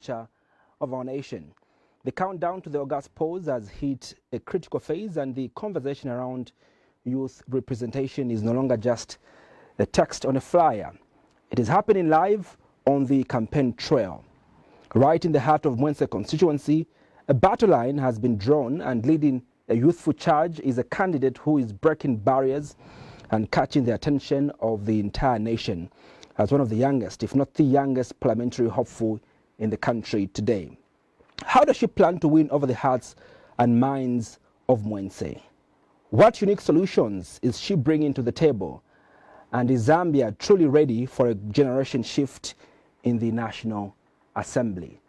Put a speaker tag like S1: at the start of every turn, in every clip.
S1: future of our nation. The countdown to the August polls has hit a critical phase, and the conversation around youth representation is no longer just a text on a flyer. It is happening live on the campaign trail. Right in the heart of Mulala constituency, a battle line has been drawn, and leading a youthful charge is a candidate who is breaking barriers and catching the attention of the entire nation as one of the youngest, if not the youngest, parliamentary hopeful in the country today. How does she plan to win over the hearts and minds of Mulala? What unique solutions is she bringing to the table? And is Zambia truly ready for a generation shift in the National Assembly?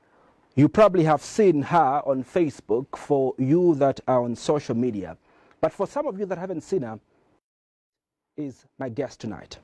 S1: You probably have seen her on Facebook for you that are on social media. But for some of you that haven't seen her, is my guest tonight.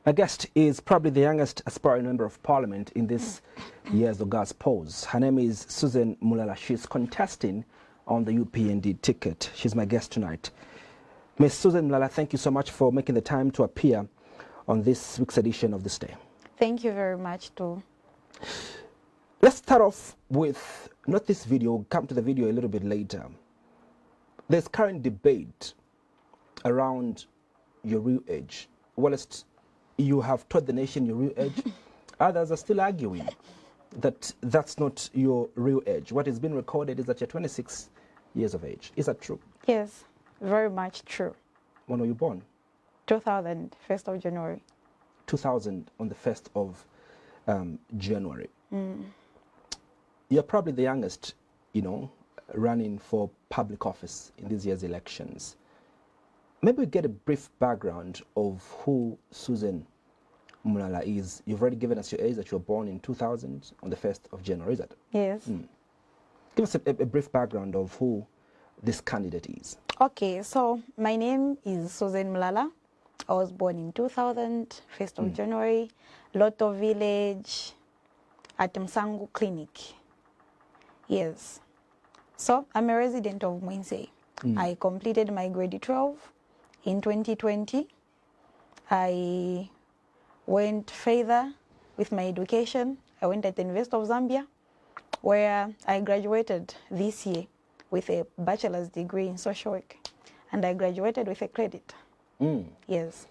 S1: My guest is probably the youngest aspiring member of parliament in this year's August polls. Her name is Susan Mulala. She's contesting on the UPND ticket. She's my guest tonight. Ms. Susan Mulala, thank you so much for making the time to appear on this week's edition of This Day.
S2: Thank you very much, too.
S1: Let's start off with, not this video, we'll come to the video a little bit later. There's current debate around your real age. Whilst you have taught the nation your real age, others are still arguing that that's not your real age. What has been recorded is that you're 26 years of age. Is that true?
S2: Yes, very much true.
S1: When were you born?
S2: 2000, 1st of January.
S1: 2000, on the 1st of January. You're probably the youngest, running for public office in this year's elections. Maybe we get a brief background of who Susan Mulala is. You've already given us your age, that you were born in 2000 on the 1st of January, is that?
S2: Yes.
S1: Give us a brief background of who this candidate is.
S2: Okay, so my name is Susan Mulala. I was born in 2000, 1st of January, Loto Village, at Msangu Clinic. Yes. So I'm a resident of Mulala. I completed my grade 12 in 2020. I went further with my education. I went at the University of Zambia, where I graduated this year with a bachelor's degree in social work. And I graduated with a credit. Yes.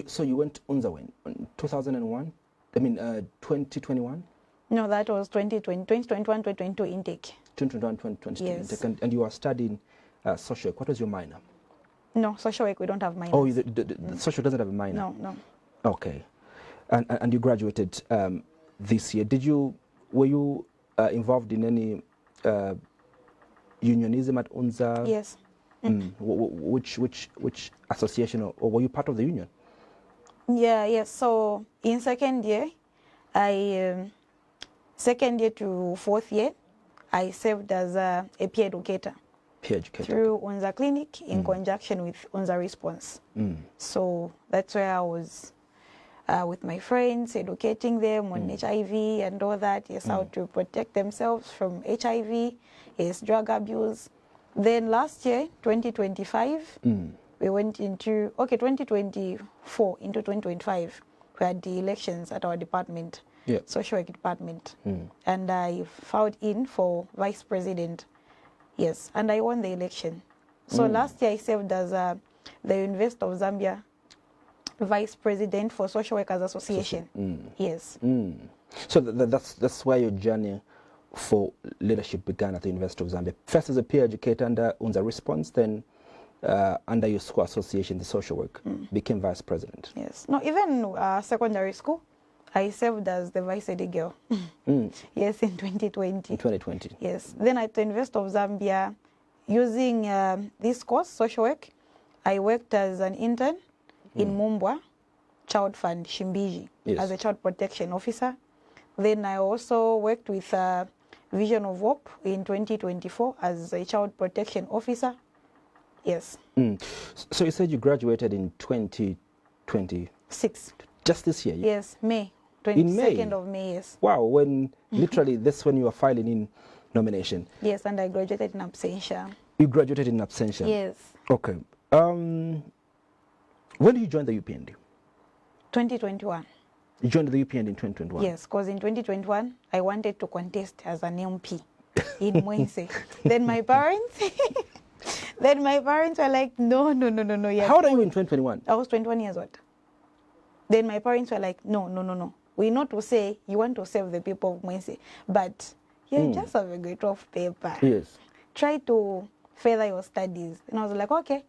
S1: So you went Unzawen in 2001? 2021?
S2: No, that was 2020, 2021, 2022 intake.
S1: 2021, 2022
S2: Yes.
S1: intake. And you are studying social work. What was your minor?
S2: No, social work, we don't have minors.
S1: Oh, the social doesn't have a minor?
S2: No.
S1: Okay. And you graduated this year. Were you involved in any unionism at UNZA?
S2: Yes.
S1: Which association, or were you part of the union?
S2: Yes. So in second year, second year to fourth year, I served as a peer educator.
S1: Peer educator.
S2: Through UNZA Clinic in conjunction with UNZA Response. So that's where I was with my friends, educating them on HIV and all that. Yes, how to protect themselves from HIV, yes, drug abuse. Then last year, 2025, we went into, 2024 into 2025, we had the elections at our department, social work department. And I filed in for vice president. Yes, and I won the election. So last year I served as the University of Zambia vice president for Social Workers Association. Yes.
S1: So that's where your journey for leadership began at the University of Zambia. First as a peer educator under UNZA Response, then under your school association, the social work, became vice president.
S2: Yes. No, even secondary school, I served as the vice head girl. Yes, in 2020.
S1: In 2020.
S2: Yes. Then at the University of Zambia, using this course, social work, I worked as an intern in Mumbwa Child Fund, Shimbiji, as a child protection officer. Then I also worked with Vision of Hope in 2024 as a child protection officer. Yes.
S1: So you said you graduated in 2026. Just this year?
S2: Yes, May.
S1: In May?
S2: 22nd of May, yes.
S1: Wow, when literally that's when you were filing in nomination.
S2: Yes, and I graduated in absentia.
S1: You graduated in absentia?
S2: Yes.
S1: Okay. When did you join the UPND?
S2: 2021.
S1: You joined the UPND in 2021?
S2: Yes, because in 2021, I wanted to contest as an MP in Mwense. Then my parents... Then my parents were like, no.
S1: How old are you in 2021?
S2: I was 21 years old. Then my parents were like, no. We know to say you want to serve the people of Mwense, but you just have a grade of paper.
S1: Yes.
S2: Try to further your studies. And I was like, okay,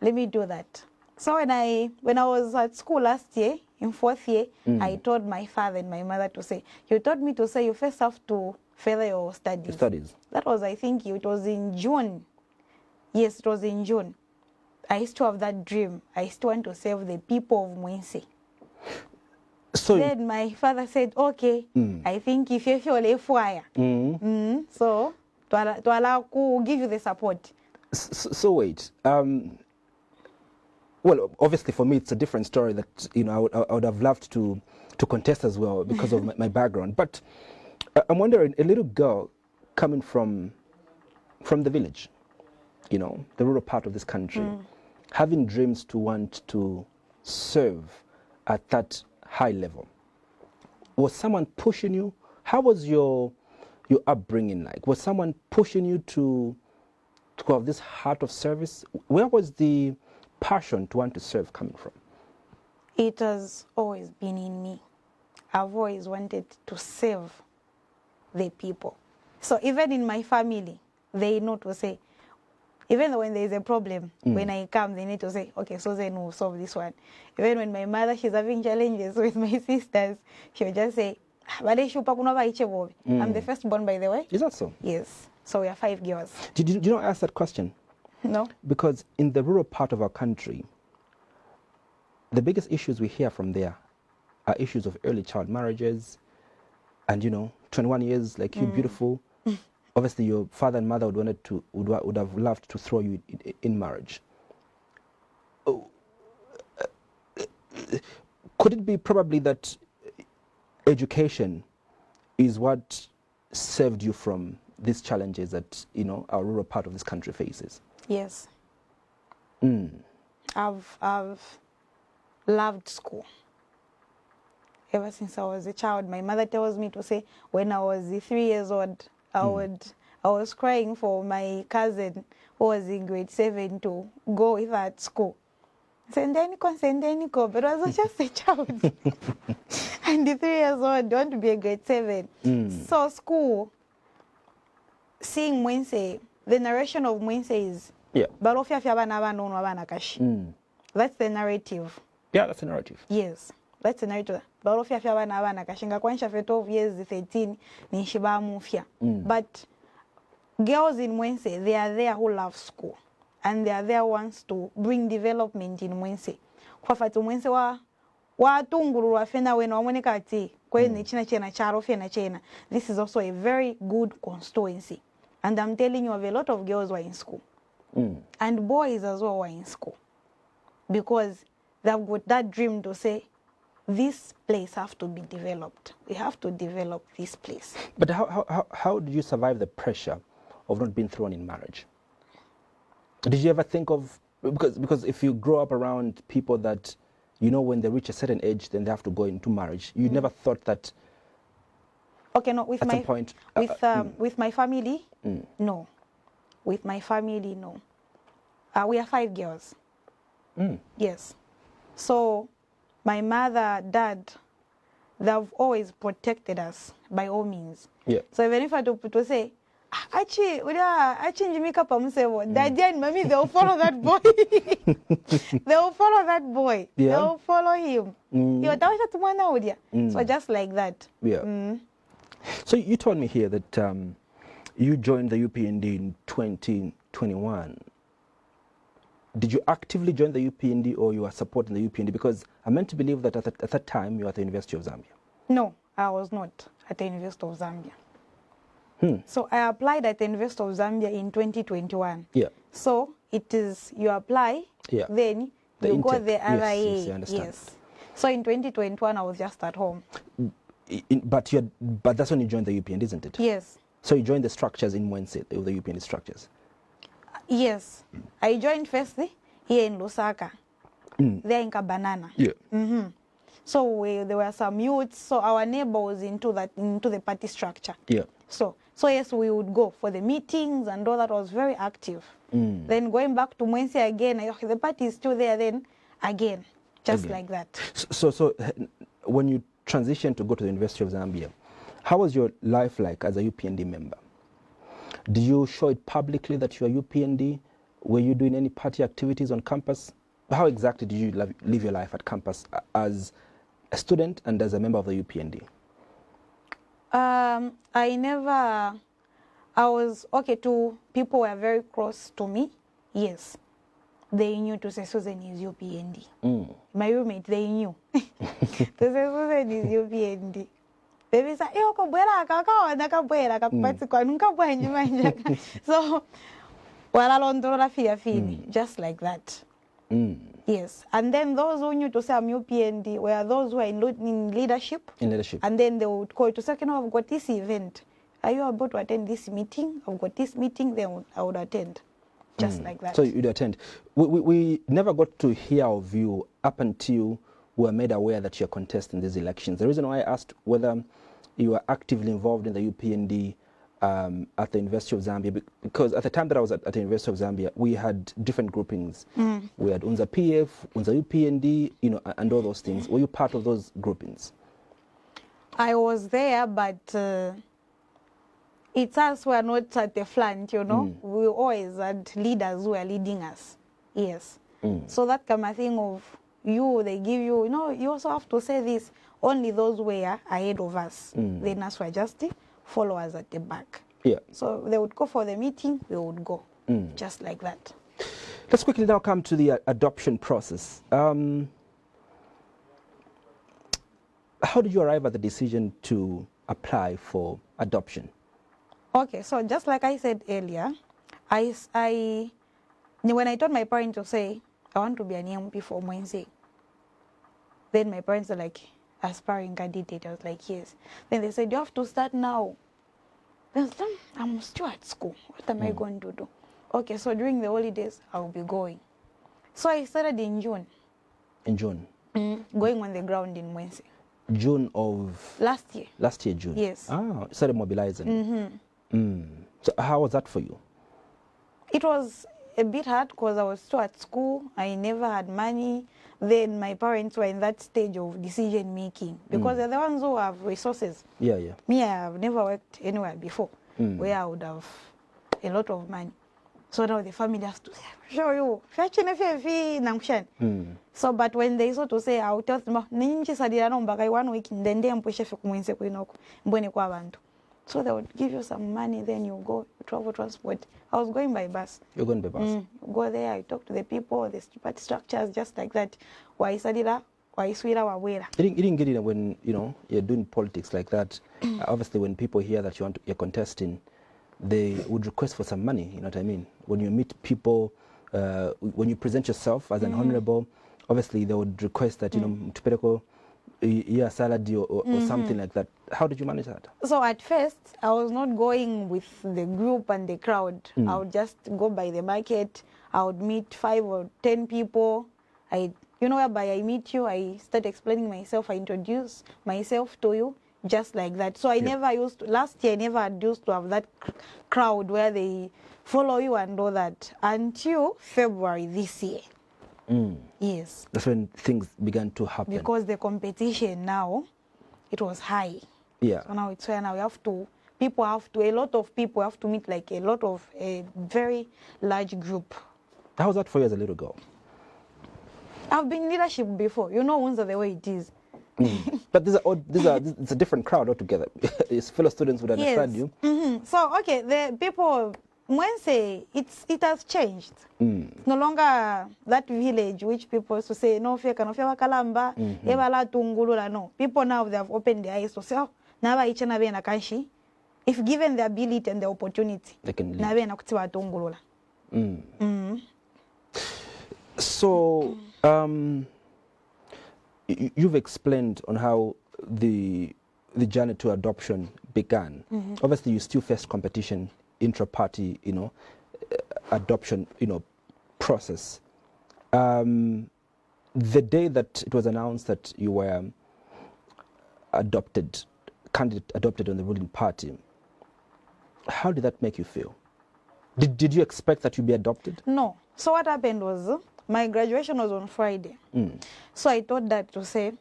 S2: let me do that. So when I was at school last year, in fourth year, I told my father and my mother to say, you told me to say you first have to further your studies. That was, I think, it was in June. Yes, it was in June. I still have that dream. I still want to serve the people of Mwense. So then my father said, okay, I think if you feel a fire, so to allow to give you the support.
S1: So wait, well, obviously for me it's a different story that, you know, I would have loved to contest as well because of my background. But I'm wondering, a little girl coming from the village, you know, the rural part of this country, having dreams to want to serve at that high level. Was someone pushing you? How was your upbringing like? Was someone pushing you to have this heart of service? Where was the passion to want to serve coming from?
S2: It has always been in me. I've always wanted to serve the people. So even in my family, they know to say, even when there is a problem, when I come, they need to say, okay, so then we'll solve this one. Even when my mother, she's having challenges with my sisters, she'll just say, I'm the firstborn, by the way.
S1: Is that so?
S2: Yes. So we are 5 girls.
S1: Did you not ask that question?
S2: No.
S1: Because in the rural part of our country, the biggest issues we hear from there are issues of early child marriages and, you know, 21 years, like you, beautiful. Obviously, your father and mother would have loved to throw you in marriage. Could it be probably that education is what saved you from these challenges that, you know, our rural part of this country faces?
S2: Yes. I've loved school. Ever since I was a child, my mother tells me to say, when I was 3 years old, I was crying for my cousin who was in grade 7 to go with her at school. Sendeni ko, but I was just a child. and the 3 years old want to be a grade 7. So school, seeing Mwense, the narration of Mwense is, that's the narrative.
S1: Yeah, that's the narrative.
S2: Yes, that's the narrative. But girls in Mwense, they are there who love school. And they are there ones to bring development in Mwense. Kwa fatu Mwense wa tunguru wa fena wena wa mweneka ati. Kwa ni chena charo fena chena. This is also a very good constituency. And I'm telling you, a lot of girls were in school. And boys as well were in school. Because they've got that dream to say, this place have to be developed. We have to develop this place.
S1: But how did you survive the pressure of not being thrown in marriage? Did you ever think of, because if you grow up around people that, you know, when they reach a certain age, then they have to go into marriage. You never thought that.
S2: Okay, no, with
S1: at
S2: my
S1: some point,
S2: with my family, no. With my family, no. We are 5 girls. Yes. So my mother, dad, they've always protected us by all means. Yeah. So even if I do to say, Achi, Jimika Pamusevo, Daddy and Mommy, they'll follow that boy. They'll follow that boy. Yeah. They'll follow him. So just like that.
S1: Yeah. So you told me here that you joined the UPND in 2021. Did you actively join the UPND or you were supporting the UPND? Because I'm meant to believe that at that time you were at the University of Zambia.
S2: No, I was not at the University of Zambia. So I applied at the University of Zambia in 2021. Yeah. So it is, you apply, then you go the RIA.
S1: Yes, I understand.
S2: Yes. So in 2021, I was just at home.
S1: But that's when you joined the UPND, isn't it?
S2: Yes.
S1: So you joined the structures in Mwense, the UPND structures?
S2: Yes. I joined first here in Lusaka, there in Kabanana. Yeah. So there were some youths, so our neighbor was into the party structure. Yeah. So yes, we would go for the meetings and all that was very active. Then going back to Mwense again, the party is still there then again, just like that.
S1: So when you transitioned to go to the University of Zambia, how was your life like as a UPND member? Did you show it publicly that you are UPND? Were you doing any party activities on campus? How exactly did you live your life at campus as a student and as a member of the UPND?
S2: I was, okay, people were very close to me, yes. They knew to say Susan is UPND. My roommate, they knew. To say Susan is UPND. Baby said, so, just like that. Yes, and then those who knew to say I'm UPND were those who were in leadership. In leadership. And then they would call to say, I've got this event. Are you about to attend this meeting? I've got this meeting, then I would attend. Just like that.
S1: So you'd attend. We never got to hear of you up until we were made aware that you're contesting these elections. The reason why I asked whether you were actively involved in the UPND at the University of Zambia, because at the time that I was at the University of Zambia, we had different groupings. We had UNZA PF, UNZA UPND, you know, and all those things. Were you part of those groupings?
S2: I was there, but it's us who are not at the front, you know. We always had leaders who were leading us. Yes. So that kind of thing of they give you, you know, you also have to say this. Only those were ahead of us. Then us were just followers at the back. Yeah. So they would go for the meeting, we would go. Just like that.
S1: Let's quickly now come to the adoption process. How did you arrive at the decision to apply for adoption?
S2: Okay, so just like I said earlier, when I told my parents to say, I want to be an EMP for Mwense, then my parents are like, aspiring candidate. I was like, yes. Then they said, you have to start now. Then I said, I'm still at school. What am I going to do? Okay, so during the holidays, I'll be going. So I started in June.
S1: In June?
S2: Going on the ground in Mwense.
S1: June of?
S2: Last year.
S1: Last year, June?
S2: Yes.
S1: Ah, started mobilizing. So how was that for you?
S2: It was a bit hard because I was still at school. I never had money. Then my parents were in that stage of decision making because they're the ones who have resources.
S1: Yeah, yeah.
S2: Me, I have never worked anywhere before where I would have a lot of money. So now the family has to say, show you. So, but when they sort to say, I'll tell them, one week, then they push so they would give you some money, then you go travel transport. I was going by bus.
S1: You're going by bus?
S2: Go there, I talk to the people, the party structures, just like that. Why Sadila, why Swira, why
S1: You didn't get it when, you're doing politics like that. Obviously, when people hear that you're contesting, they would request for some money, you know what I mean? When you meet people, when you present yourself as an honorable, obviously they would request that, tupeleko salad or something like that. How did you manage that? So
S2: at first, I was not going with the group and the crowd. I would just go by the market. I would meet 5 or 10 people. Whereby I meet you, I start explaining myself. I introduce myself to you. Just like that. So I never used to, last year I never used to have that crowd where they follow you and all that until February this year. Yes. That's
S1: when things began to happen.
S2: Because the competition now, it was high.
S1: Yeah.
S2: So now it's where now a lot of people have to meet like a very large group.
S1: How was that for you as a little girl?
S2: I've been in leadership before. You know, once the way it is.
S1: But it's a different crowd altogether. It's fellow students would understand you.
S2: So okay, the people when say it has changed. It's no longer that village which people used to say no feka wakalamba ebala tungulula. No, people now they have opened their eyes to say, oh, now ichana be na kanshi. If given the ability and the opportunity,
S1: they can
S2: na be na kutiwa tungulula.
S1: So you've explained on how the journey to adoption began. Obviously, you still faced competition, intra-party, adoption, process. The day that it was announced that you were candidate adopted on the ruling party, how did that make you feel? Did you expect that you'd be adopted?
S2: No. So what happened was, my graduation was on Friday. So I thought that to say,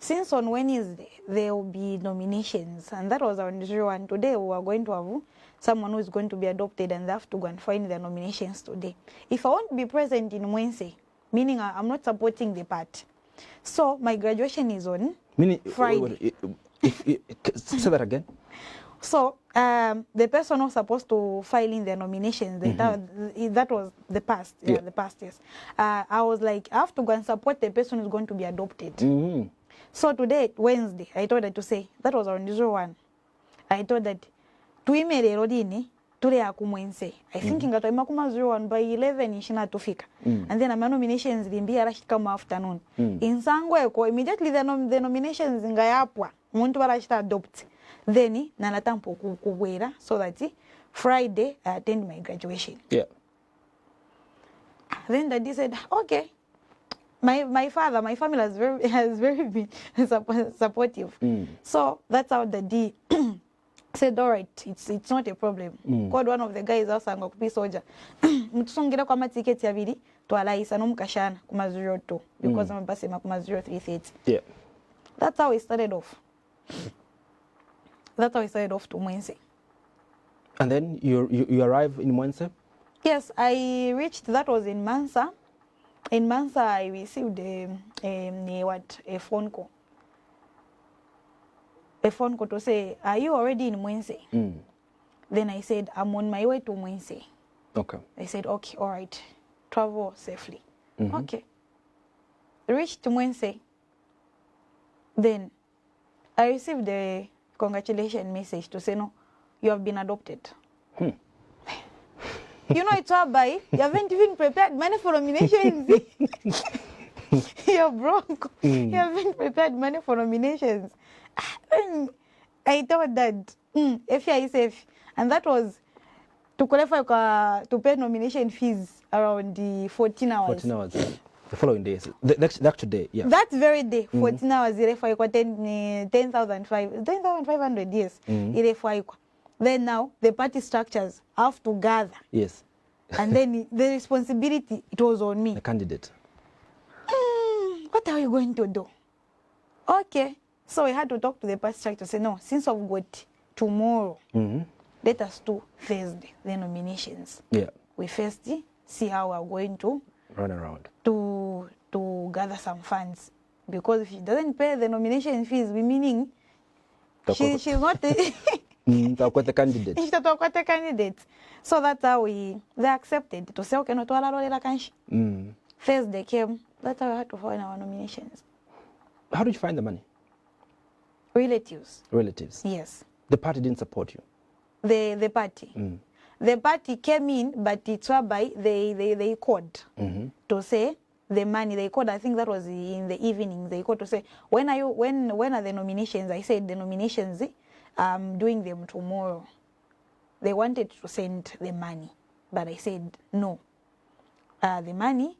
S2: since on Wednesday there will be nominations, and that was our unusual one. Today we are going to have someone who is going to be adopted, and they have to go and find their nominations today. If I want to be present in Wednesday, meaning I'm not supporting the party. So my graduation is on Friday.
S1: Say that again.
S2: So the person who's supposed to file in their nominations, that was the past. Yeah, the past, yes. I was like, I have to go and support the person who's going to be adopted. So today, Wednesday, I told her to say, that was our unusual one. I told that, tuimele rodini, tule akumwense. I think ingato imakuma 01 by 11 ishina tufika. And then my nominations limbia rashika mu afternoon. In Sangweko, immediately the nominations ngayapwa, muntu barashita adopt. Then nanatampo kuwera so that Friday I attend my graduation.
S1: Yeah.
S2: Then daddy said, okay. My family has very been supportive. So that's how daddy said, all right, it's not a problem. Called one of the guys also and kupi soldier. Mtusongira kwa ticket ya bili to alaisa no mukashana kuma 02 because I'm passing kuma 0330.
S1: Yeah.
S2: That's how we started off. That's how I started off to Mwense.
S1: And then you arrive in Mwense?
S2: Yes, I reached, that was in Mansa. In Mansa, I received a phone call. A phone call to say, are you already in Mwense? Then I said, I'm on my way to Mwense.
S1: Okay.
S2: I said, okay, all right. Travel safely. Okay. Reached Mwense. Then I received a congratulations message to say, no, you have been adopted. You know, it's all by, you haven't even prepared money for nominations. You're broke. You haven't prepared money for nominations. I thought that, if you are safe, and that was to qualify to pay nomination fees around the 14 hours.
S1: 14 hours. The following day, the actual day, yeah.
S2: That very day, 14 hours, 10,500, yes. Then now, the party structures have to gather.
S1: Yes.
S2: And then the responsibility, it was on me.
S1: The candidate.
S2: What are we going to do? Okay. So we had to talk to the party structure to say, no, since I've got tomorrow, let us do Thursday, the nominations.
S1: Yeah.
S2: We first see how we're going to
S1: run around
S2: to gather some funds. Because if she doesn't pay the nomination fees, we meaning she's not
S1: the candidate.
S2: She's not a candidate. So that's how they accepted to say, okay, no, Thursday came, that's how we had to find our nominations.
S1: How did you find the money?
S2: Relatives.
S1: Relatives?
S2: Yes.
S1: The party didn't support you?
S2: The party. The party came in, but it's whereby they called to say the money. They called, I think that was in the evening, they called to say, when are the nominations? I said the nominations, I'm doing them tomorrow. They wanted to send the money, but I said no. The money,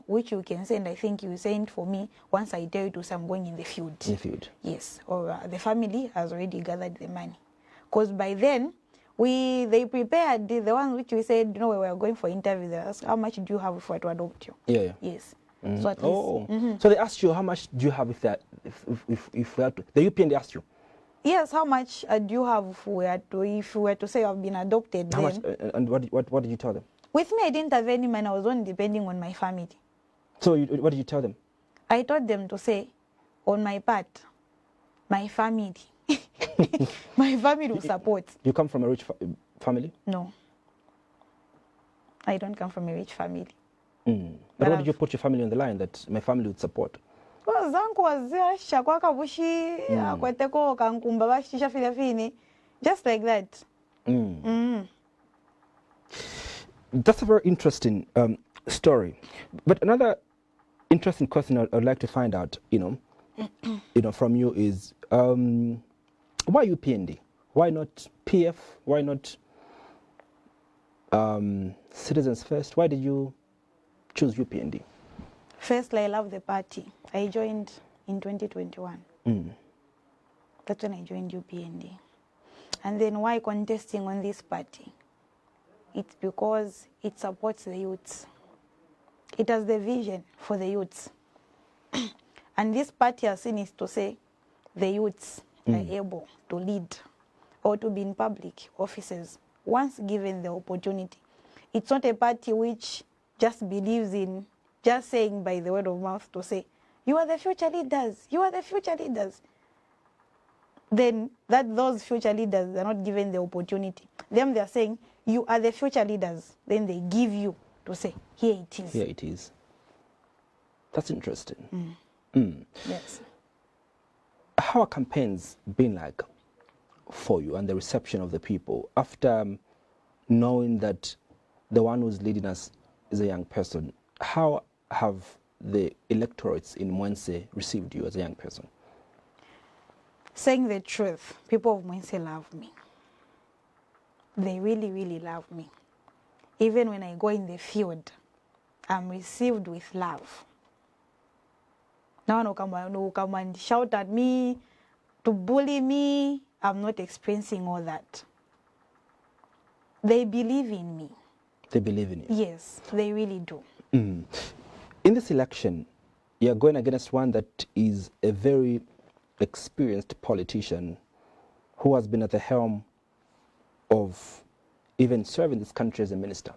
S2: which you can send, I think you send for me once I tell you to say I'm going in the field.
S1: In the field?
S2: Yes, or the family has already gathered the money. Because by then, they prepared the ones which we said, you know, we were going for interview. They asked, how much do you have for to adopt you?
S1: Yeah.
S2: Yes. So at least,
S1: so they asked you, how much do you have if we had to, the UPN, they asked you?
S2: Yes, how much do you have if you were to say you have been adopted?
S1: How
S2: then,
S1: much, and what did you tell them?
S2: With me, I didn't have any money. I was only depending on my family.
S1: So what did you tell them?
S2: I told them to say, on my part, my family, my family will support.
S1: You come from a rich family?
S2: No. I don't come from a rich family.
S1: But what did you put your family on the line that my family would support?
S2: Just like that.
S1: That's a very interesting story. But another interesting question I'd like to find out, from you is why UPND? Why not PF? Why not Citizens First? Why did you choose UPND?
S2: Firstly, I love the party. I joined in 2021. That's when I joined UPND. And then why contesting on this party? It's because it supports the youths. It has the vision for the youths. And this party has seen is to say the youths are able to lead or to be in public offices once given the opportunity. It's not a party which just believes in just saying by the word of mouth to say, you are the future leaders, you are the future leaders. Then those future leaders are not given the opportunity. Them, they are saying, you are the future leaders. Then they give you to say, here it is.
S1: Here it is. That's interesting.
S2: Yes.
S1: How are campaigns been like for you and the reception of the people after knowing that the one who's leading us is a young person? How have the electorates in Mwense received you as a young person?
S2: Saying the truth, people of Mwense love me. They really, really love me. Even when I go in the field, I'm received with love. No one will come and shout at me, to bully me. I'm not experiencing all that. They believe in me.
S1: They believe in you?
S2: Yes, they really do.
S1: In this election, you're going against one that is a very experienced politician who has been at the helm of even serving this country as a minister.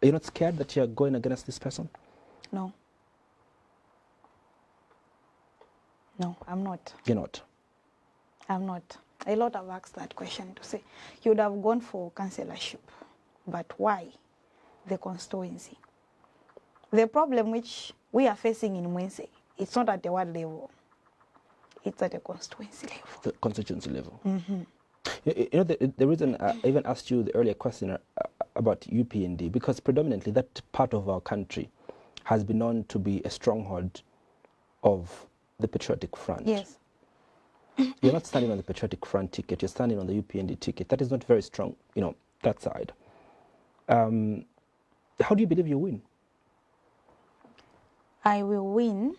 S1: Are you not scared that you're going against this person?
S2: No. No, I'm not.
S1: You're not?
S2: I'm not. A lot have asked that question to say, you would have gone for councillorship, but why the constituency? The problem which we are facing in Mwense, it's not at the ward level, it's at the constituency level.
S1: The constituency level. You know, the reason I even asked you the earlier question about UPND, because predominantly that part of our country has been known to be a stronghold of the Patriotic Front.
S2: Yes.
S1: You're not standing on the Patriotic Front ticket, you're standing on the UPND ticket. That is not very strong, that side. How do you believe you win?
S2: I will win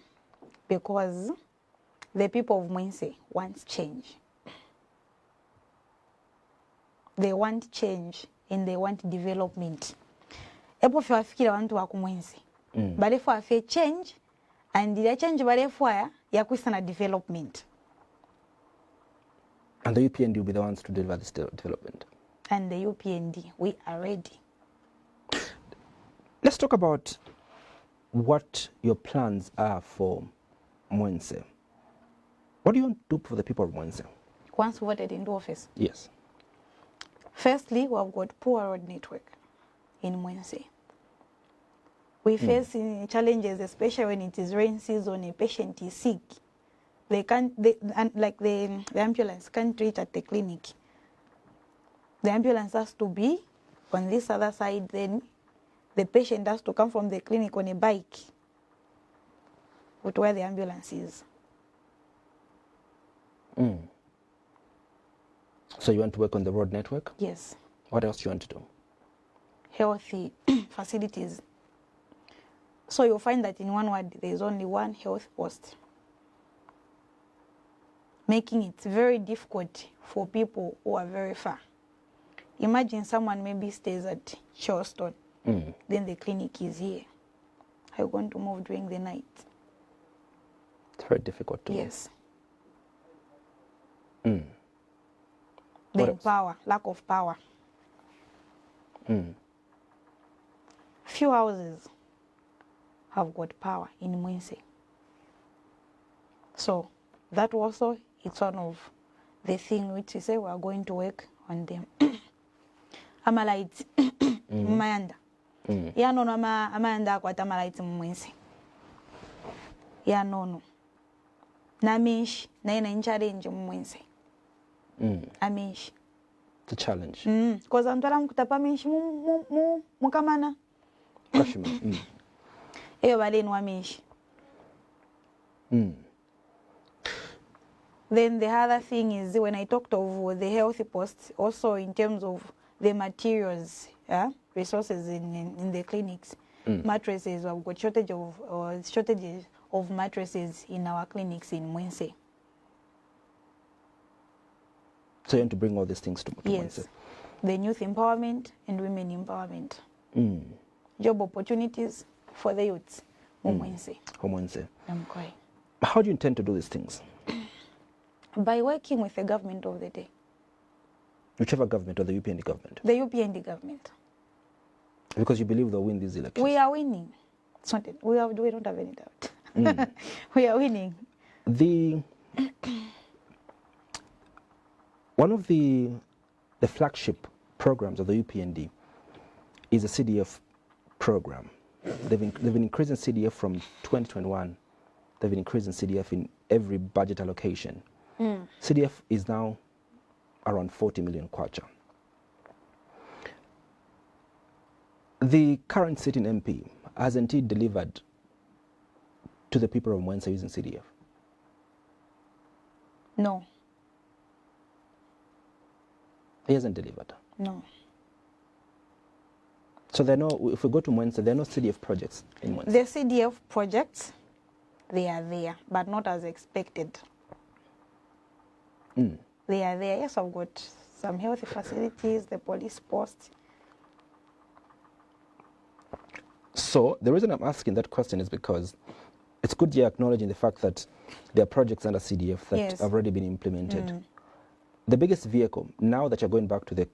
S2: because the people of Mwense want change. they want change and they want development. Epo fe wafikira wantu wakumwenzi. Balefu wafe change, and the change balefu ya kuisa na development.
S1: And the UPND will be the ones to deliver this development.
S2: And the UPND, we are ready.
S1: Let's talk about what your plans are for Mwense. What do you want to do for the people of Mwense?
S2: Once voted into office?
S1: Yes.
S2: Firstly, we have got poor road network in Mwense. We face challenges, especially when it is rain season, a patient is sick. The ambulance can't reach at the clinic. The ambulance has to be on this other side, then the patient has to come from the clinic on a bike with where the ambulance is.
S1: So you want to work on the road network?
S2: Yes.
S1: What else do you want to do?
S2: Healthy facilities. So you'll find that in one ward there is only one health post, making it very difficult for people who are very far. Imagine someone maybe stays at Charleston, then the clinic is here. Are you going to move during the night?
S1: It's very difficult to
S2: Yes.
S1: What
S2: Then
S1: else?
S2: power, lack of power. Few houses have got power in Mwense. So that also, it's one of the things which we say we are going to work on them. Amalites, Mayanda. Ya nono Amayanda kwa tamalites Mwense. Ya nono. Namish, na ina challenge Mwense. Amish.
S1: It's a challenge.
S2: Because I'm telling you, mukamana.
S1: Kashima.
S2: Eyo baleni wamish. Then the other thing is, when I talked of the healthy posts, also in terms of the materials, resources in the clinics, mattresses, we've got shortages of mattresses in our clinics in Mwense.
S1: So you want to bring all these things to
S2: Yes.
S1: Mwense?
S2: The youth empowerment and women empowerment. Job opportunities for the youths. Mwense.
S1: Mwense.
S2: I'm going.
S1: How do you intend to do these things?
S2: By working with the government of the day.
S1: Whichever government, or the UPND government?
S2: The UPND government.
S1: Because you believe they'll win these elections?
S2: We are winning. It's not, we don't have any doubt. We are winning.
S1: One of the flagship programs of the UPND is a CDF program. They've been increasing CDF from 2021. They've been increasing CDF in every budget allocation. CDF is now around 40 million kwacha. The current sitting MP, hasn't he delivered to the people of Mwense using CDF?
S2: No.
S1: He hasn't delivered.
S2: No.
S1: So there are no, if we go to Mwense, there are no CDF projects in Mwense.
S2: The CDF projects, they are there, but not as expected. They are there. Yes, I've got some healthy facilities, the police post.
S1: So the reason I'm asking that question is because it's good you're acknowledging the fact that there are projects under CDF that have already been implemented. The biggest vehicle, now that you're going back to the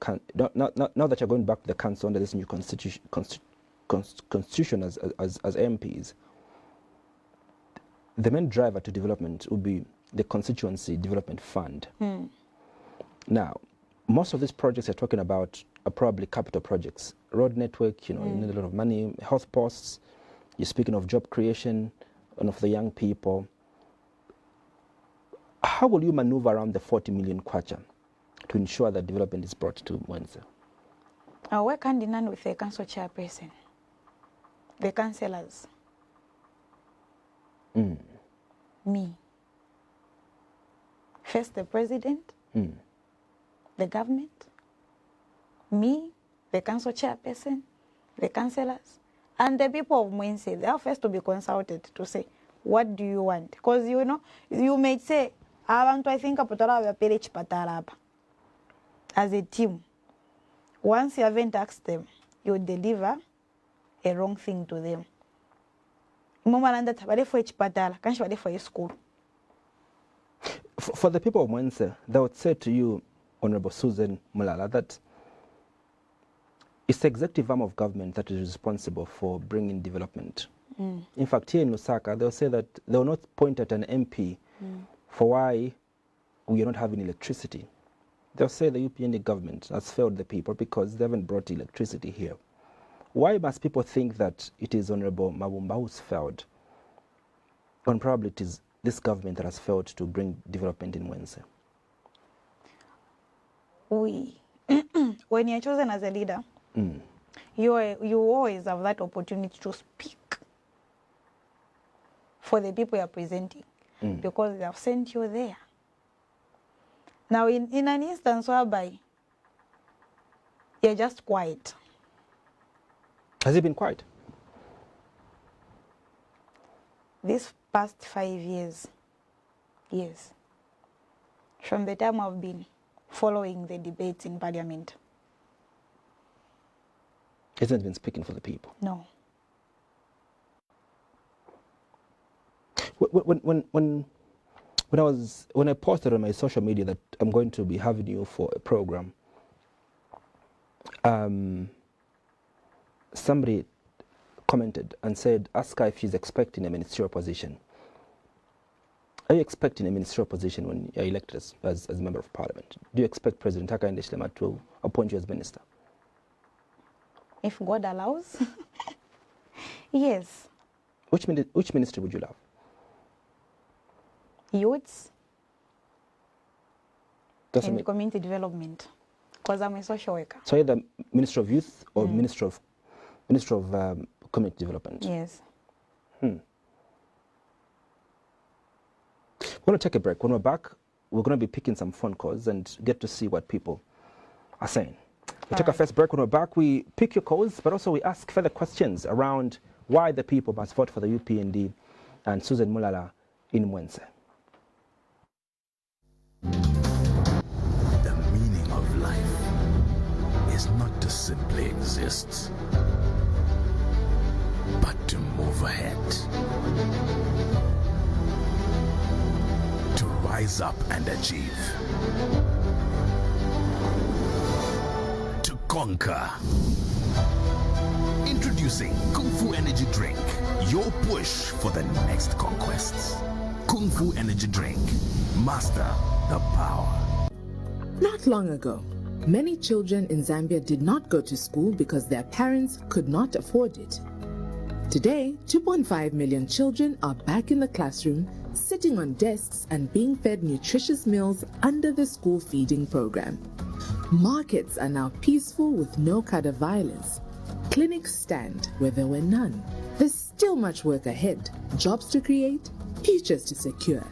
S1: now that you're going back to the council under this new constitution as MPs, the main driver to development would be the Constituency Development Fund. Now, most of these projects you're talking about are probably capital projects. Road network, you need a lot of money. Health posts, you're speaking of job creation and of the young people. How will you maneuver around the 40 million kwacha to ensure that development is brought to Mwense?
S2: I work hand in hand with the council chairperson, the councillors, me. First the president, the government, me, the council chairperson, the councillors, and the people of Mwense. They are first to be consulted to say, what do you want? Because you may say, I think as a team. Once you haven't asked them, you deliver a wrong thing to them. School.
S1: For the people of Mwense, they would say to you, Honorable Susan Mulala, that it's the executive arm of government that is responsible for bringing development. In fact, here in Lusaka, they'll say that they will not point at an MP for why we are not having electricity. They'll say the UPND government has failed the people because they haven't brought electricity here. Why must people think that it is Honorable Mabumba who's failed, when probably it is this government that has failed to bring development in Mwense?
S2: When you're chosen as a leader, you always have that opportunity to speak for the people you're presenting, because they have sent you there. Now, in an instance whereby you're just quiet.
S1: Has it been quiet?
S2: These past 5 years, yes. From the time I've been following the debates in Parliament.
S1: Hasn't been speaking for the people?
S2: No.
S1: When I posted on my social media that I'm going to be having you for a program, somebody commented and said, ask her if she's expecting a ministerial position. Are you expecting a ministerial position when you're elected as a member of parliament? Do you expect President Hakainde Hichilema to appoint you as minister?
S2: If God allows, yes.
S1: Which ministry would you love?
S2: Youths and community development, because I'm a social worker.
S1: So you're the Minister of Youth or Minister of Community Development?
S2: Yes.
S1: We're going to take a break. When we're back, we're going to be picking some phone calls and get to see what people are saying. We'll take our first break. When we're back, we pick your calls, but also we ask further questions around why the people must vote for the UPND and Susan Mulala in Mwense.
S3: The meaning of life is not to simply exist, but to move ahead. To rise up and achieve. To conquer. Introducing Kung Fu Energy Drink, your push for the next conquests. Kung Fu Energy Drink. Master the power.
S4: Not long ago, many children in Zambia did not go to school because their parents could not afford it. Today, 2.5 million children are back in the classroom, sitting on desks and being fed nutritious meals under the school feeding program. Markets are now peaceful with no cadre violence. Clinics stand where there were none. There's still much work ahead, jobs to create, futures to secure.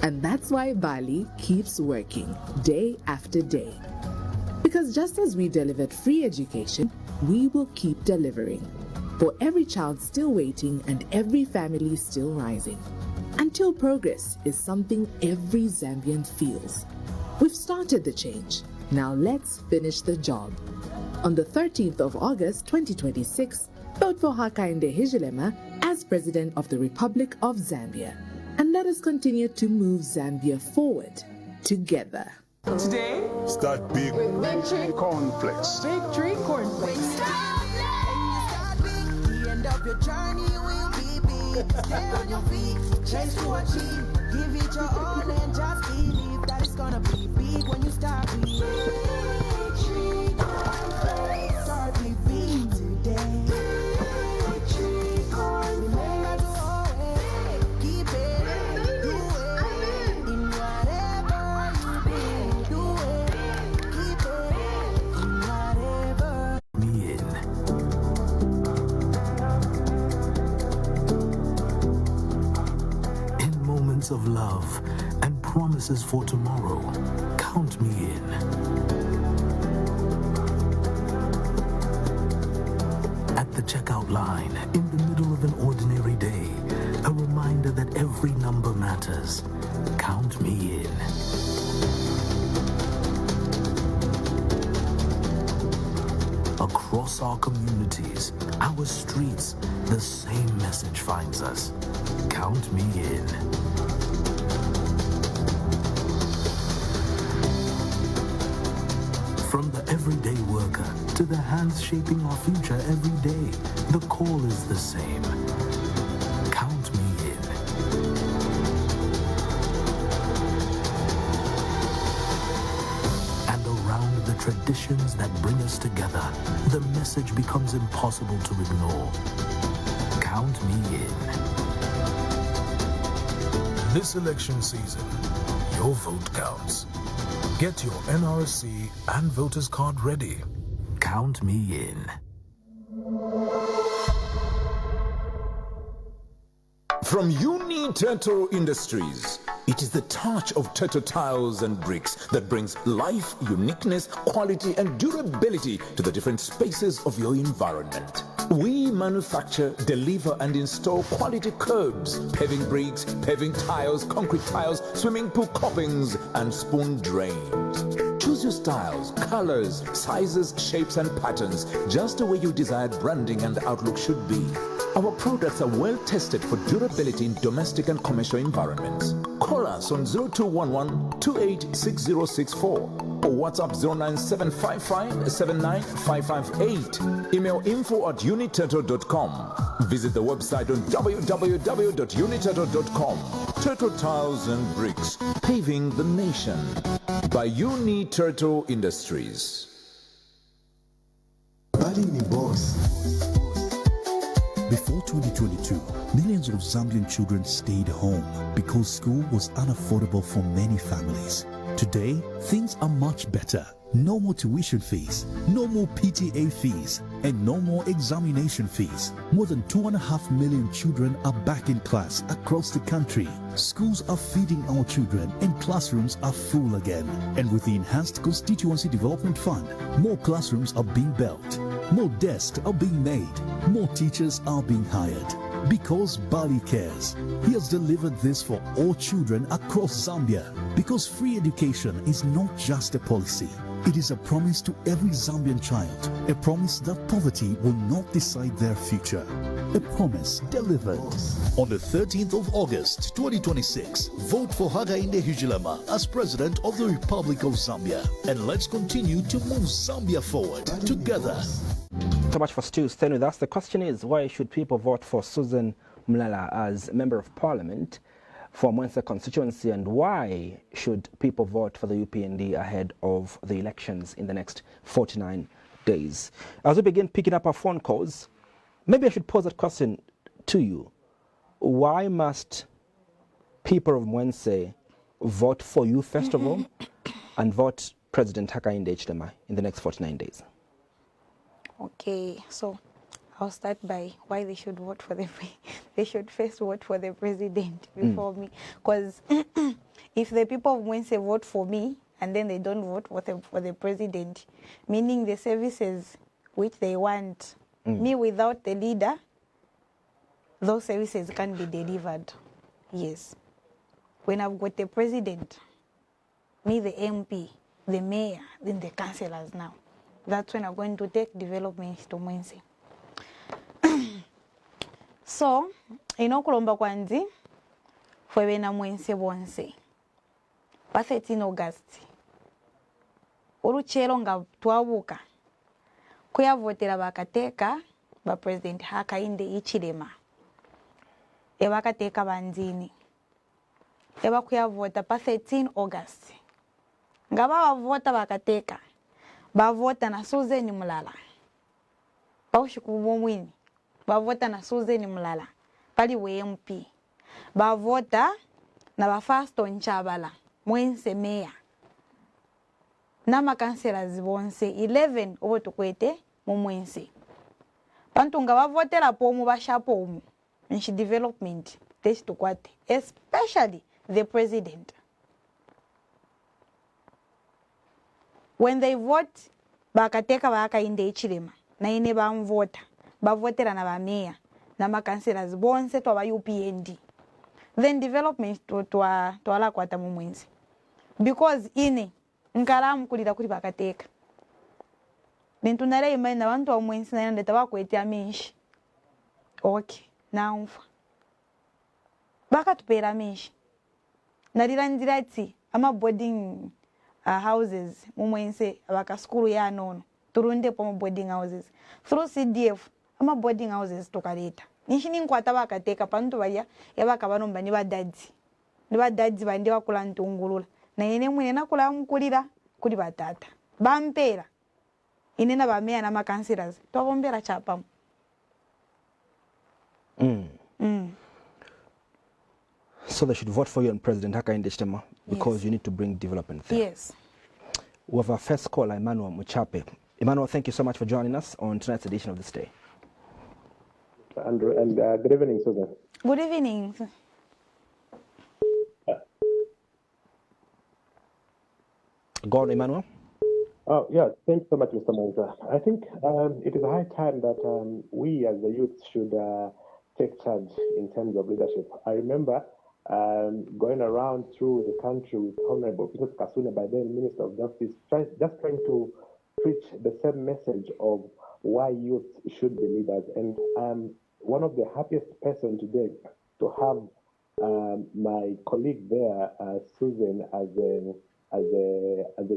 S4: And that's why Bali keeps working day after day. Because just as we delivered free education, we will keep delivering. For every child still waiting and every family still rising. Until progress is something every Zambian feels. We've started the change. Now let's finish the job. On the 13th of August 2026, vote for Hakainde Hichilema as President of the Republic of Zambia. And let us continue to move Zambia forward together.
S5: Today,
S6: start big with Victory Cornflakes.
S5: Victory Cornflakes.
S7: The end of your journey will be big. Stay on your feet, chase to achieve. Give it your all and just believe that it's gonna be big when you start big. Victory Cornflakes. Start big today. Victory Cornflakes. Remember to always keep it, do it. In whatever you do it. Keep it in whatever.
S3: Me in. In moments of love and promises for tomorrow, count me in. At the checkout line, in the middle of an ordinary day, a reminder that every number matters. Count me in. across our communities, our streets, the same message finds us. Count me in. From the everyday worker to the hands shaping our future every day, the call is the same. Count me in. And around the traditions that bring us together, the message becomes impossible to ignore. Count me in.
S8: This election season, your vote counts. Get your NRC and voters card ready.
S3: Count me in.
S9: From Uni Turtle Industries, it is the touch of turtle tiles and bricks that brings life, uniqueness, quality, and durability to the different spaces of your environment. We manufacture, deliver, and install quality curbs, paving bricks, paving tiles, concrete tiles, swimming pool copings, and spoon drains. Choose your styles, colors, sizes, shapes, and patterns, just the way your desired branding and outlook should be. Our products are well tested for durability in domestic and commercial environments. Call us on 0211 286064 or WhatsApp 09755 79558. Email info@uniturtle.com. Visit the website on www.uniturtle.com. Turtle Tiles and Bricks, paving the nation. By Uni Turtle Industries.
S10: Before 2022, millions of Zambian children stayed home because school was unaffordable for many families. Today, things are much better. No more tuition fees, no more PTA fees, and no more examination fees. More than 2.5 million children are back in class across the country. Schools are feeding our children and classrooms are full again. And with the enhanced Constituency Development Fund, more classrooms are being built, more desks are being made, more teachers are being hired. Because Bali cares. He has delivered this for all children across Zambia. Because free education is not just a policy. It is a promise to every Zambian child. A promise that poverty will not decide their future. A promise delivered. On the 13th of August 2026, vote for Hakainde Hichilema as President of the Republic of Zambia. And let's continue to move Zambia forward together.
S1: So much for Stu staying with us. The question is, why should people vote for Susan Mulala as Member of Parliament for Mwense constituency, and why should people vote for the UPND ahead of the elections in the next 49 days? As we begin picking up our phone calls, maybe I should pose that question to you. Why must people of Mwense vote for you, first of all, and vote President Hakainde Hichilema in the next 49 days?
S2: Okay, so I'll start by why they should vote for they should first vote for the president before me. Because if the people of Mwense vote for me and then they don't vote for the president, meaning the services which they want, me without the leader, those services can't be delivered. Yes. When I've got the president, me the MP, the mayor, then the councillors now, that's when I'm going to take development to Mwense. So, inokulomba kwanzi fwewe na Mwense bonse pa 13 August oluchero nga twabuka kuyavotera bakateka ba President Hakainde Hichilema ebakateka banzini ebakuyavota pa 13 August nga bavota bakateka bavota na Susan Mulala bawushikubu mwini bavota na Susan Mulala pali we MP bavota na bafasto Nchabala Mwense meya na makansela bonse 11 obo tukwete mu Mwense bantu nga bavotera po mu bashapo mu nshi development test tukwate, especially the president. When they vote bakateka Hakainde Hichilema na ine bamvota bavotera na bameya na makansela bonse to ba UPND, then development to ala kwata mu Mwense, because ine nkalamu kulira kuli bakateka nintunare imani na wantu wa mwensi na ndeta bakwetia minshi okay naumfa bakatupera minshi nariranzira ati ama boarding houses mumwense abakaskulu ya nono turunde po boarding houses through CDF ama boarding houses tokaleta nishini nkwata bakateka pantu baya yabaka banomba ni badadzi bandi bakula ntungulula na yene mwene nakula mkulira kuli batata bampera inena bamea na makansilas twabombera chapa
S1: So they should vote for you and President Hakainde Hichilema because you need to bring development there.
S2: Yes.
S1: We have our first caller, Emmanuel Muchape. Emmanuel, thank you so much for joining us on tonight's edition of This Day.
S11: Andrew, and good evening, Susan.
S2: Good evening.
S1: Go on, Emmanuel.
S11: Oh, yeah, thanks so much, Mr. Monza. I think it is high time that we as the youth should take charge in terms of leadership. I remember going around through the country with Honorable Peter Kasune, by then Minister of Justice, just trying to preach the same message of why youth should be leaders. And I'm one of the happiest person today to have my colleague there, Susan, as a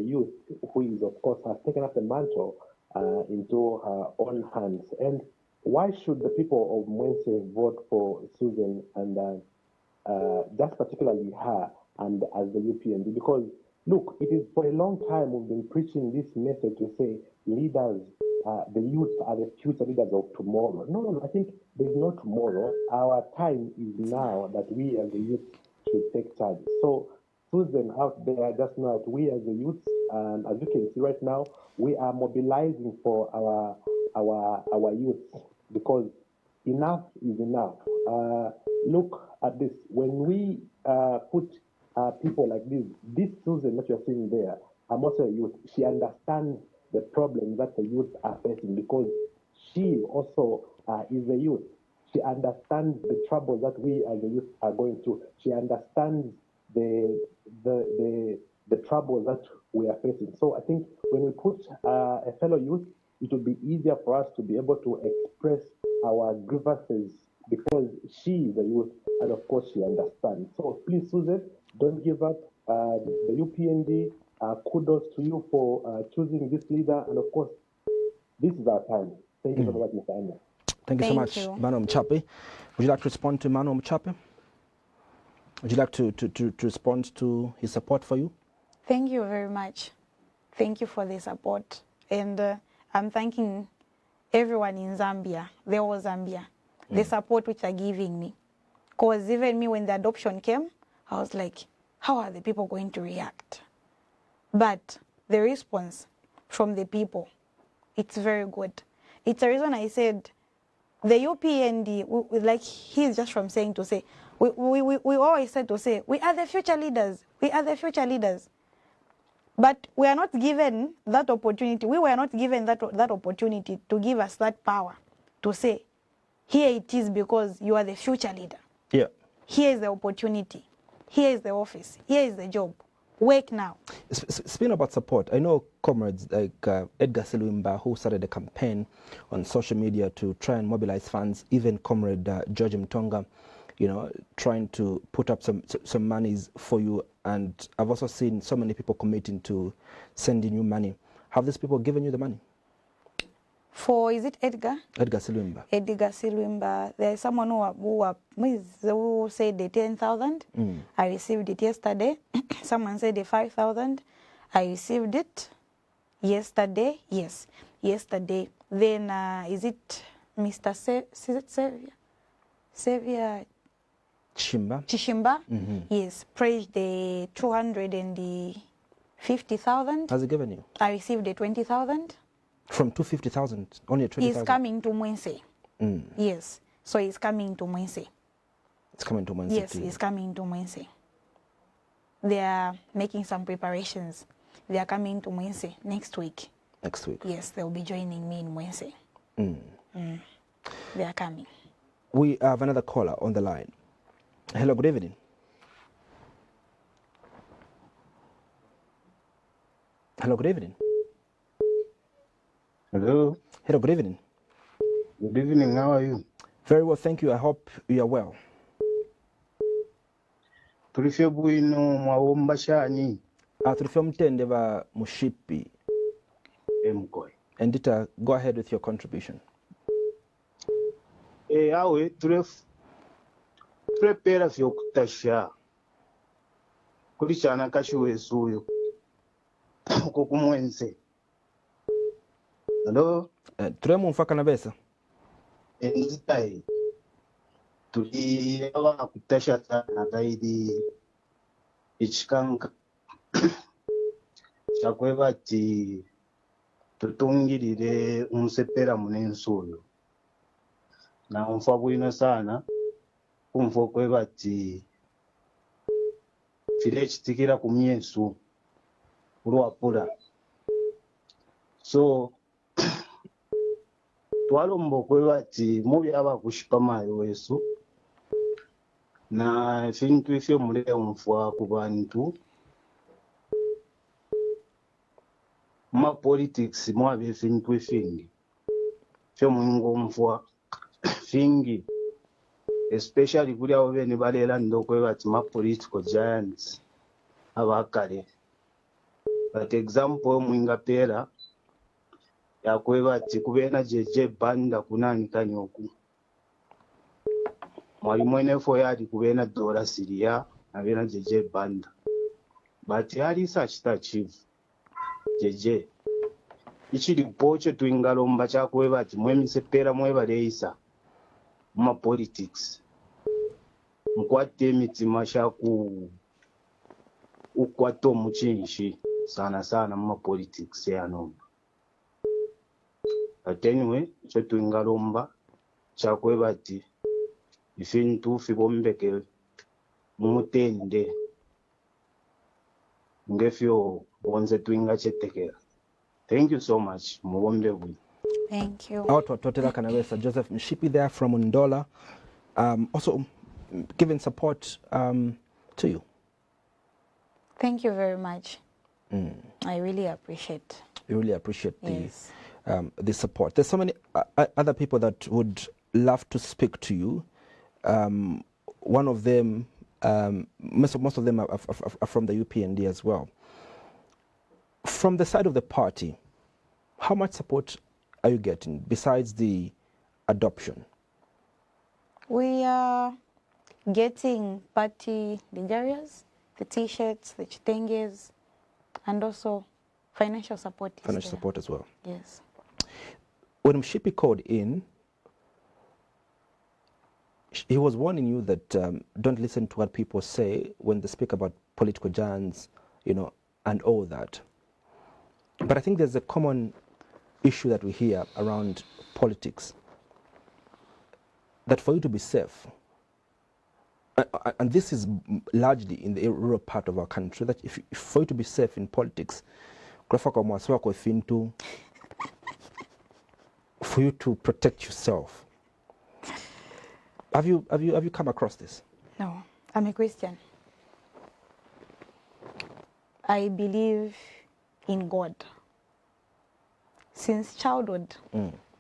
S11: youth who is, of course, has taken up the mantle into her own hands. And why should the people of Mwense vote for Susan and just particularly her and as the UPND? Because, look, it is for a long time we've been preaching this message to say leaders, the youth are the future leaders of tomorrow. No, I think there's no tomorrow. Our time is now that we as the youth should take charge. So, Susan out there, just know that we as the youth, and as you can see right now, we are mobilizing for our youth because enough is enough. Look at this. When we put people like this Susan that you're seeing there, I'm also a youth. She understands the problems that the youth are facing because she also is a youth. She understands the troubles that we as a youth are going through. She understands the troubles that we are facing. So I think when we put a fellow youth, it will be easier for us to be able to express our grievances because she is a youth and of course she understands. So please, Susan, don't give up. The UPND, kudos to you for choosing this leader, and of course, this is our time. Thank you very much, Mr. Anya.
S1: Thank you so much, Emmanuel Muchape. Would you like to respond to Emmanuel Muchape? Would you like to respond to his support for you?
S2: Thank you very much. Thank you for the support. And I'm thanking everyone in Zambia, the whole Zambia, the support which are giving me. Because even me, when the adoption came, I was like, how are the people going to react? But the response from the people, it's very good. It's the reason I said the UPND, like he's just from saying to say, we always said to say, we are the future leaders. We are the future leaders. But we are not given that opportunity. We were not given that opportunity to give us that power to say, here it is because you are the future leader.
S1: Yeah.
S2: Here is the opportunity. Here is the office. Here is the job. Work now.
S1: Speaking about support, I know comrades like Edgar Silwimba, who started a campaign on social media to try and mobilize funds, even comrade George Mtonga, trying to put up some monies for you. And I've also seen so many people committing to sending you money. Have these people given you the money?
S2: For, is it Edgar?
S1: Edgar Silwimba.
S2: Edgar Silwimba. There's someone who said the 10,000. I received it yesterday. Someone said the 5,000. I received it yesterday. Yes, yesterday. Then is it Mr. Xavier Chishimba? Yes, praised the 250,000.
S1: Has he given you?
S2: I received the 20,000.
S1: From 250,000, only 20,000?
S2: He's coming to Mwense. Yes, so he's coming to Mwense.
S1: It's coming to Mwense.
S2: Yes, he's coming to Mwense. They are making some preparations. They are coming to Mwense next week.
S1: Next week?
S2: Yes, they'll be joining me in Mwense. They are coming.
S1: We have another caller on the line. Hello, good evening. Hello, good evening.
S12: Hello.
S1: Hello, good evening.
S12: Good evening. How are you?
S1: Very well, thank you. I hope you are well.
S12: Tulife bwino mwawomba shani.
S1: Tulife mtende ba mushipi.
S12: Emkoi.
S1: Endita, go ahead with your contribution.
S12: Awe turepera vyokutasha. Kuri chana kashiwezuyo. Kukumwense. Hello.
S1: Turemu mfaka na besa.
S12: Enzitai. Tuli awa kutasha sana zaidi ichikanka. Chakweva ti tutungirire umusepera munensuyo. Na umfa bwino sana kumva kweva ti file chitikira kumyesu ulwapula. So twalombo kweva ti mubi aba kushipamayo wesu na fintu ifye mule umfwa kubantu ma politics mwabe fintu ifingi fye mwingo umfwa fingi especially kuri abo bene balela ndokweva ti ma political giants abakale. But example mwinga pera yakweva ti kubena jeje banda kunani kanyoku mwali mwene fo yali kubena dola siria abena jeje banda but yali sachita chief jeje ichili poche tuingalomba chakweva ti mwemisepera mwebaleisa ma politics mkwate mitima shaku ukwato muchinshi sana sana ma politics yano. But anyway, cho tuingalomba chakweva ti ifintu fibombeke mumutende ngefyo bonze tuinga chetekera. Thank you so much. Mubombe bwi.
S2: Thank you.
S1: Out of Totela Kanawesa, Joseph Mshipi there from Undola, also giving support to you.
S2: Thank you very much. I really appreciate.
S1: You really appreciate
S2: Yes.
S1: the support. There's so many other people that would love to speak to you. One of them, most of them are from the UPND as well. From the side of the party, how much support are you getting besides the adoption?
S2: We are getting party lingeries, the t-shirts, the chitenges, and also financial support.
S1: Financial support as well.
S2: Yes.
S1: When Mshipi called in, he was warning you that don't listen to what people say when they speak about political giants, you know, and all that. But I think there's a common issue that we hear around politics, that for you to be safe, and this is largely in the rural part of our country, that if for you to be safe in politics, for you to protect yourself. Have you come across this?
S2: No, I'm a Christian. I believe in God. Since childhood,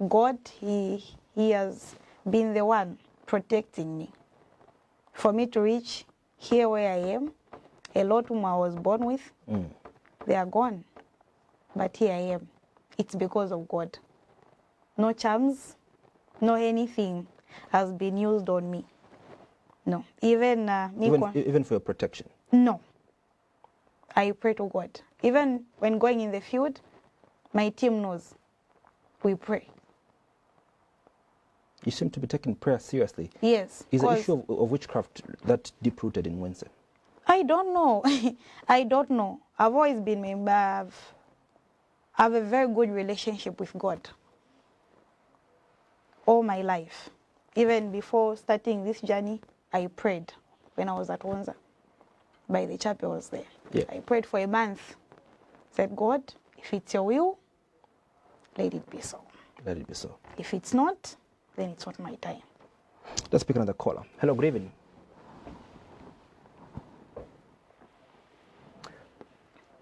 S2: God, he has been the one protecting me. For me to reach here where I am, a lot whom I was born with, they are gone. But here I am. It's because of God. No charms, no anything has been used on me. No. Even
S1: for your protection?
S2: No. I pray to God. Even when going in the field, my team knows. We pray.
S1: You seem to be taking prayer seriously.
S2: Yes.
S1: Is the issue of witchcraft that deep-rooted in Wense?
S2: I don't know. I don't know. I've always been I have a very good relationship with God. All my life. Even before starting this journey, I prayed when I was at Wonza. By the chapel I was there.
S1: Yeah.
S2: I prayed for a month. Said, God, if it's your will, let it be so.
S1: Let it be so.
S2: If it's not, then it's not my time.
S1: Let's pick another caller. Hello, good evening.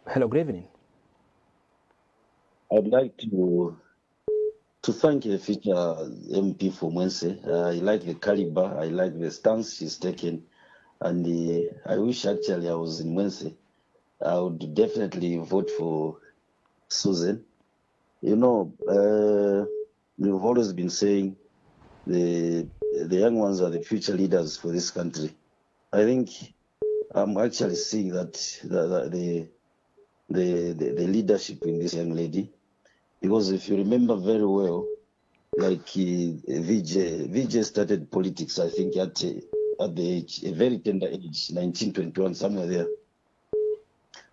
S1: Hello, good evening.
S13: I'd like to to thank the future MP for Mwense. I like the caliber, I like the stance she's taken, and I wish actually I was in Mwense. I would definitely vote for Susan. You know, we've always been saying the young ones are the future leaders for this country. I think I'm actually seeing that the leadership in this young lady, because if you remember very well, like VJ started politics, I think at the age, a very tender age, 1921, somewhere there.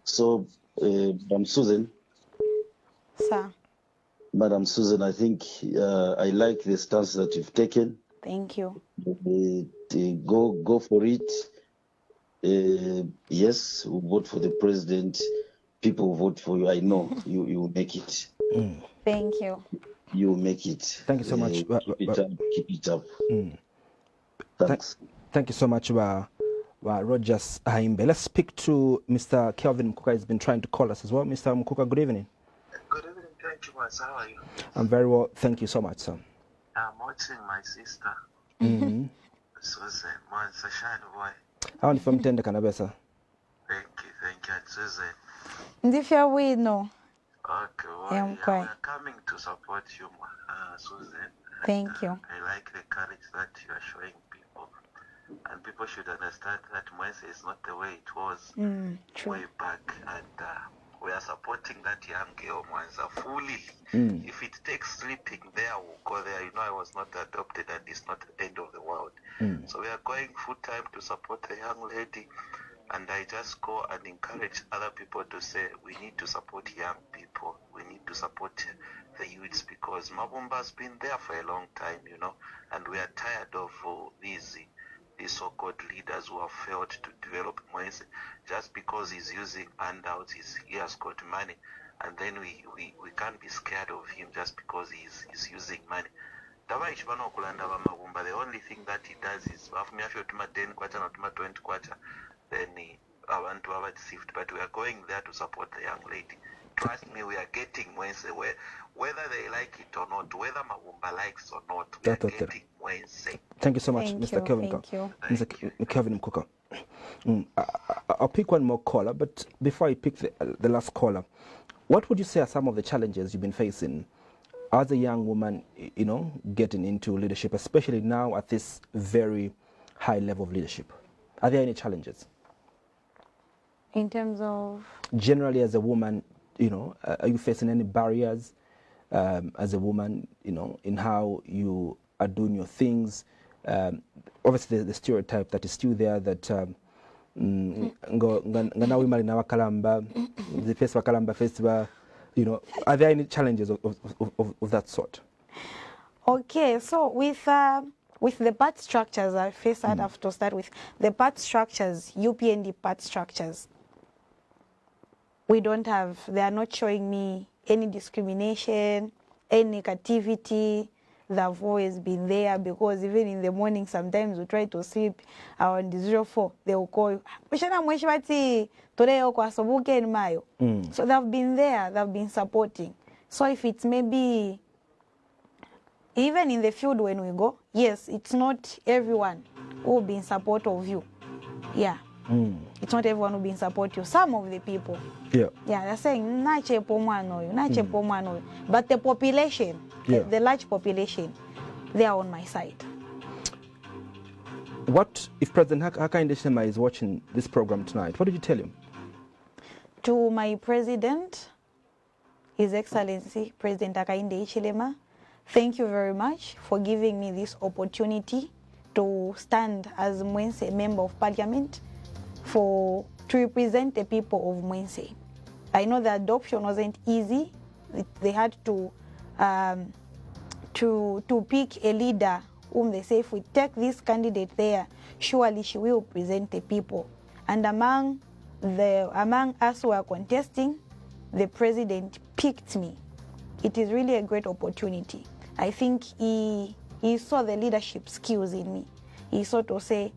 S13: So, Madam Susan.
S2: Sir.
S13: Madam Susan, I think I like the stance that you've taken.
S2: Thank you.
S13: Go for it. Yes, we'll vote for the president. People will vote for you. I know you will make it.
S2: Thank you.
S13: You will make it.
S1: Thank you so much.
S13: Keep it up. Thanks.
S1: Thank you so much, Rogers Haimbe. Let's speak to Mr. Kelvin Mkuka. He's been trying to call us as well. Mr. Mkuka, good evening.
S14: Good evening. Thank you, Mas. How are you?
S1: I'm very well. Thank you so much, sir.
S14: I'm watching my sister. Susan, Mansa Shine Boy.
S1: How are you from Tenda Kanabesa?
S14: Thank you, Susan.
S2: Ndifya wino.
S14: Okay, well,
S2: I'm
S14: we are coming to support you, Susan.
S2: Thank you.
S14: I like the courage that you are showing people. And people should understand that Mwense is not the way it was way back. And we are supporting that young girl, Mwense, fully. If it takes sleeping there, we'll go there. You know, I was not adopted and it's not the end of the world. So we are going full time to support the young lady. And I just go and encourage other people to say, we need to support young people. We need to support the youths, because Mabumba's been there for a long time, you know, and we are tired of these so-called leaders who have failed to develop Mwense just because he's using handouts, he has got money, and then we can't be scared of him just because he's using money. The only thing that he does is 10 kwacha na 20 kwacha, then I want to have it sift, but we are going there to support the young lady. Trust me, we are getting Mwense, whether they like it or not, whether Mabumba likes or not, we are getting Mwense.
S1: Thank you so much, Mr. Kelvin. Mr. Kelvin Mkuka. I'll pick one more caller, but before I pick the last caller, what would you say are some of the challenges you've been facing as a young woman, you know, getting into leadership, especially now at this very high level of leadership? Are there any challenges?
S2: In terms of?
S1: Generally, as a woman, you know, are you facing any barriers as a woman, you know, in how you are doing your things? Obviously, the stereotype that is still there that ngana women in our Kalamba, the Kalamba Festival, you know, are there any challenges of that sort?
S2: Okay, so with the part structures, I first I'd have to start with the part structures, UPND part structures. We don't have, they are not showing me any discrimination, any negativity. They've always been there, because even in the morning, sometimes we try to sleep around 04, they will call, today so they've been there, they've been supporting. So if it's maybe, even in the field when we go, yes, it's not everyone who will be in support of you. Yeah. It's not everyone who will be in support of you. Some of the people. Yeah. Yeah, they're saying, but the population, the large population, they are on my side.
S1: What if President Hakainde Hichilema is watching this program tonight? What did you tell him?
S2: To my president, His Excellency President Hakainde Hichilema, thank you very much for giving me this opportunity to stand as Mwense Member of Parliament to represent the people of Mwense. I know the adoption wasn't easy. They had to pick a leader whom they say, if we take this candidate there, surely she will present the people. And among us who are contesting, the president picked me. It is really a great opportunity. I think he saw the leadership skills in me. He saw to say,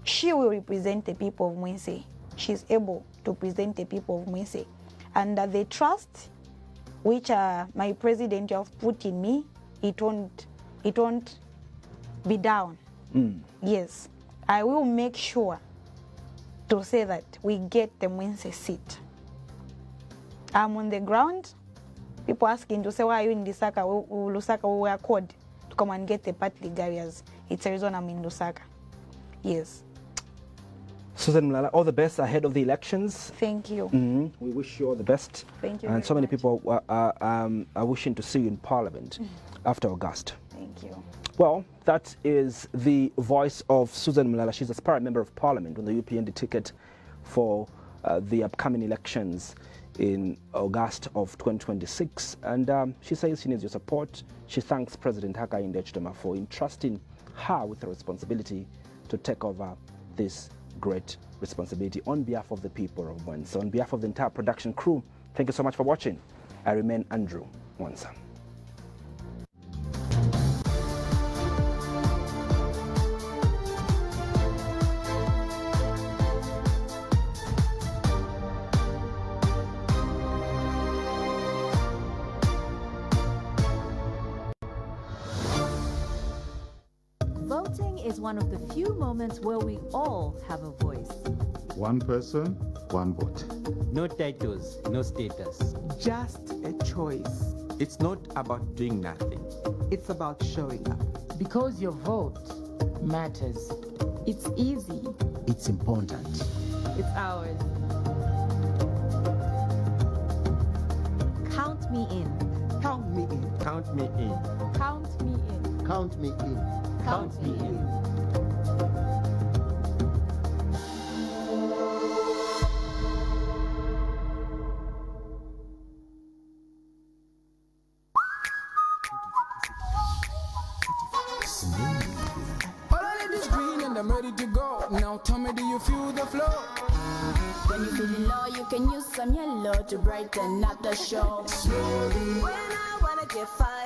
S2: she will represent the people of Mwense. She's able to present the people of Mwense. And the trust which my president have put in me it won't be down. Yes, I will make sure to say that we get the Mwense seat. I'm on the ground. People asking to say, why are you in Lusaka? Lusaka, we were called to come and get the party areas. It's a reason I'm in Lusaka. Yes.
S1: Susan Mulala, all the best ahead of the elections.
S2: Thank you.
S1: We wish you all the best.
S2: Thank you.
S1: And
S2: very
S1: so many
S2: much.
S1: people are wishing to see you in Parliament after August.
S2: Thank you.
S1: Well, that is the voice of Susan Mulala. She's a aspiring member of Parliament on the UPND ticket for the upcoming elections in August of 2026. And she says she needs your support. She thanks President Hakainde Hichilema for entrusting her with the responsibility to take over this great responsibility on behalf of the people of Mwense. On behalf of the entire production crew, thank you so much for watching. I remain Andrew Mwense.
S15: Voting is one of the few moments where we all have a voice.
S6: One person, one vote.
S16: No titles, no status.
S17: Just a choice.
S16: It's not about doing nothing.
S17: It's about showing up.
S18: Because your vote matters. It's easy.
S16: It's important.
S15: It's ours. Count me in.
S16: Count me in. Count me in.
S18: Count me in.
S16: Count me in.
S18: Count me in.
S19: Already this green and I'm ready to go. Now tell me, do you feel the flow?
S20: When you're feeling low, you can use some yellow to brighten up the show. When I wanna get fine.